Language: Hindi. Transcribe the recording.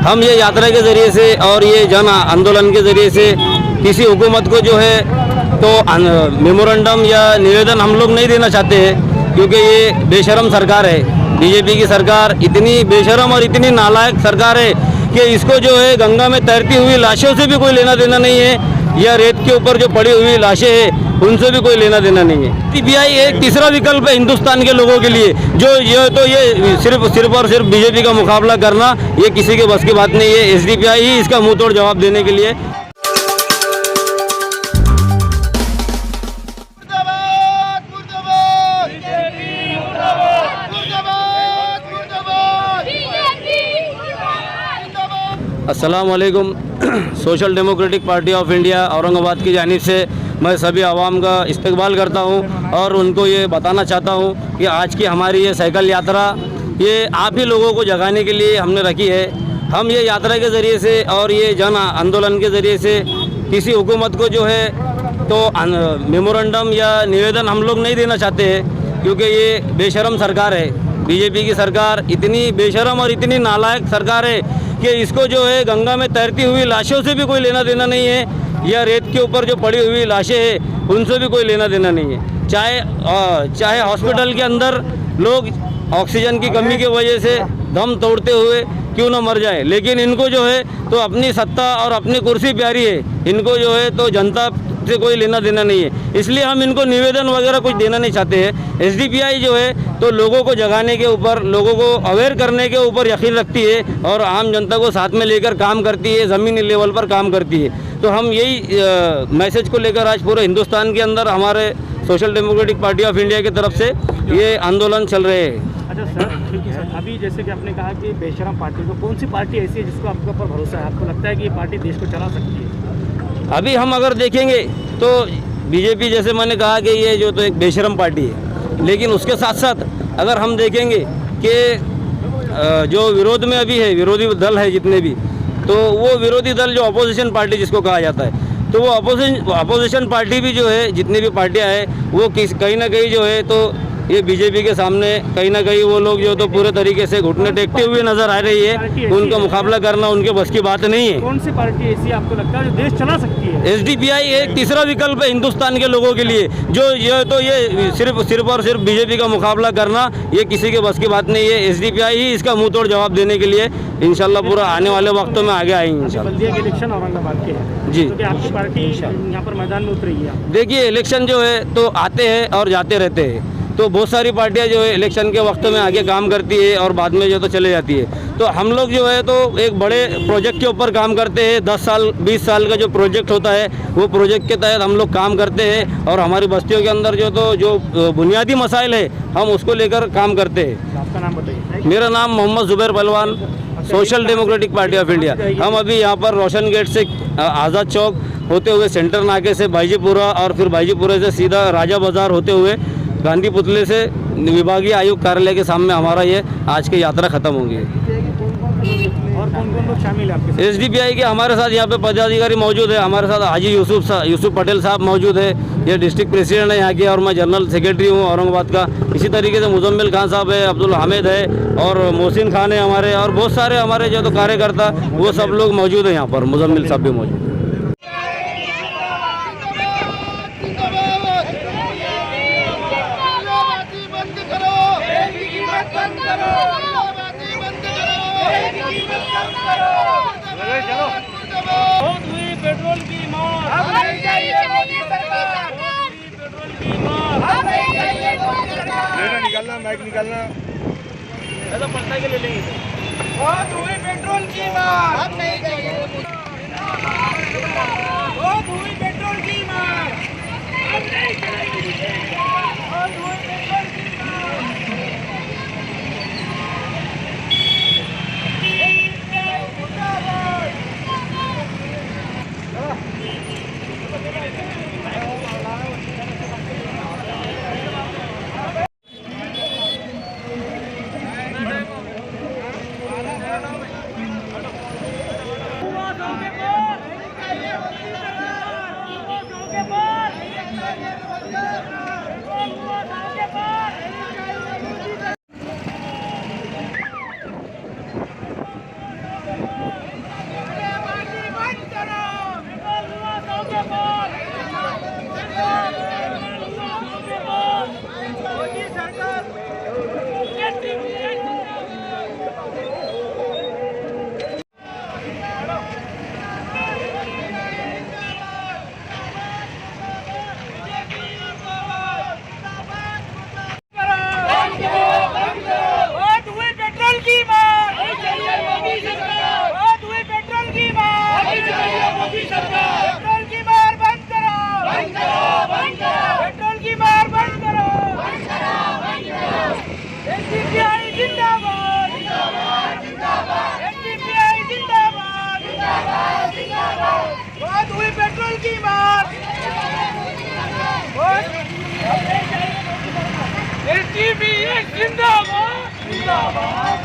हम ये यात्रा के ज़रिए से और ये जन आंदोलन के ज़रिए से किसी हुकूमत को जो है तो मेमोरेंडम या निवेदन हम लोग नहीं देना चाहते हैं, क्योंकि ये बेशरम सरकार है। बीजेपी की सरकार इतनी बेशरम और इतनी नालायक सरकार है कि इसको जो है गंगा में तैरती हुई लाशों से भी कोई लेना देना नहीं है, या रेत के ऊपर जो पड़ी हुई लाशें हैं उनसे भी कोई लेना देना नहीं है। सीपीआई एक तीसरा विकल्प है हिंदुस्तान के लोगों के लिए, जो ये सिर्फ और सिर्फ बीजेपी का मुकाबला करना ये किसी के बस की बात नहीं है। एसडीपीआई ही इसका मुंह तोड़ जवाब देने के लिए। अस्सलाम वालेकुम। Social democratic party of India Aurangabad की जानिब से मैं सभी आवाम का इस्तकबाल करता हूं और उनको ये बताना चाहता हूं कि आज की हमारी ये साइकिल यात्रा ये आप ही लोगों को जगाने के लिए हमने रखी है। हम ये यात्रा के ज़रिए से और ये जन आंदोलन के ज़रिए से किसी हुकूमत को जो है तो मेमोरेंडम या निवेदन हम लोग नहीं देना चाहते हैं, क्योंकि ये बेशरम सरकार है। बीजेपी की सरकार इतनी बेशरम और इतनी नालायक सरकार है कि इसको जो है गंगा में तैरती हुई लाशों से भी कोई लेना देना नहीं है, या रेत के ऊपर जो पड़ी हुई लाशें हैं उनसे भी कोई लेना देना नहीं है। चाहे हॉस्पिटल के अंदर लोग ऑक्सीजन की कमी की वजह से दम तोड़ते हुए क्यों ना मर जाए, लेकिन इनको जो है तो अपनी सत्ता और अपनी कुर्सी प्यारी है। इनको जो है तो जनता से कोई लेना देना नहीं है, इसलिए हम इनको निवेदन वगैरह कुछ देना नहीं चाहते हैं। एसडीपीआई जो है तो लोगों को जगाने के ऊपर, लोगों को अवेयर करने के ऊपर यकीन रखती है और आम जनता को साथ में लेकर काम करती है, ज़मीनी लेवल पर काम करती है। तो हम यही मैसेज को लेकर आज पूरे हिंदुस्तान के अंदर हमारे social democratic party of India की तरफ से ये आंदोलन चल रहे हैं। अच्छा सर, ठीक है सर। अभी जैसे कि आपने कहा कि बेशरम पार्टी, तो कौन सी पार्टी ऐसी है जिसको आपके ऊपर भरोसा है, आपको लगता है कि ये पार्टी देश को चला सकती है? अभी हम अगर देखेंगे तो बीजेपी, जैसे मैंने कहा कि ये जो तो एक बेशरम पार्टी है, लेकिन उसके साथ साथ अगर हम देखेंगे कि जो विरोध में अभी है, विरोधी दल है जितने भी, तो वो विरोधी दल जो अपोजिशन पार्टी जिसको कहा जाता है, तो वो अपोजिशन पार्टी भी जो है, जितनी भी पार्टियां हैं वो कहीं ना कहीं जो है तो ये बीजेपी के सामने कहीं ना कहीं वो लोग जो तो पूरे तरीके से घुटने टेकते हुए नजर आ रही है। उनका मुकाबला करना उनके बस की बात नहीं है। कौन सी पार्टी ऐसी आपको लगता है जो देश चला सकती है? एसडीपीआई एक तीसरा विकल्प है हिंदुस्तान के लोगों के लिए, जो ये सिर्फ और सिर्फ बीजेपी का मुकाबला करना ये किसी के बस की बात नहीं है। एसडीपीआई ही इसका मुंह तोड़ जवाब देने के लिए इंशाल्लाह पूरा आने वाले वक्तों में आगे आएंगे इंशाल्लाह। बल्दिया के इलेक्शन औरंगाबाद के हैं जी, तो आपकी पार्टी यहाँ पर मैदान में उतरी है? देखिए, इलेक्शन जो है तो आते हैं और जाते रहते हैं, तो बहुत सारी पार्टियां जो है इलेक्शन के वक्त में आगे काम करती है और बाद में जो तो चले जाती है। तो हम लोग जो है तो एक बड़े प्रोजेक्ट के ऊपर काम करते हैं। 10 साल 20 साल का जो प्रोजेक्ट होता है वो प्रोजेक्ट के तहत हम लोग काम करते हैं और हमारी बस्तियों के अंदर जो बुनियादी मसाइल है हम उसको लेकर काम करते हैं। आपका नाम बताइए। मेरा नाम मोहम्मद जुबैर पहलवान, social democratic party of India. हम अभी यहाँ पर रोशन गेट से आज़ाद चौक होते हुए सेंटर नाके से भाईजीपुरा और फिर भाईजीपुरा से सीधा राजा बाज़ार होते हुए गांधी पुतले से विभागीय आयुक्त कार्यालय के सामने हमारा ये आज की यात्रा खत्म होगी। और कौन कौन लोग शामिल है आपके? एसडीपीआई के हमारे साथ यहाँ पे पदाधिकारी मौजूद है। हमारे साथ हाजी यूसुफ पटेल साहब मौजूद है, ये डिस्ट्रिक्ट प्रेसिडेंट है यहाँ के, और मैं जनरल सेक्रेटरी हूँ औरंगाबाद का। इसी तरीके से मुजम्मिल खान साहब है, अब्दुल हामिद है और मोहसिन खान है हमारे, और बहुत सारे हमारे जो तो कार्यकर्ता वो सब लोग मौजूद है यहाँ पर। मुजम्मिल साहब भी मौजूद है। पेट्रोल की मार, अब नहीं चाहिए मोदी सरकार। पेट्रोल की मार, अब नहीं चाहिए मोदी सरकार। निकालना, माइक निकालना, ऐसा पलटा के ले लेंगे। बहुत हुई पेट्रोल की मार, अब नहीं चाहिए। बहुत हुई पेट्रोल की मार, अब नहीं चाहिए। बहुत हुई पेट्रोल की मार। TVS जिंदाबाद जिंदाबाद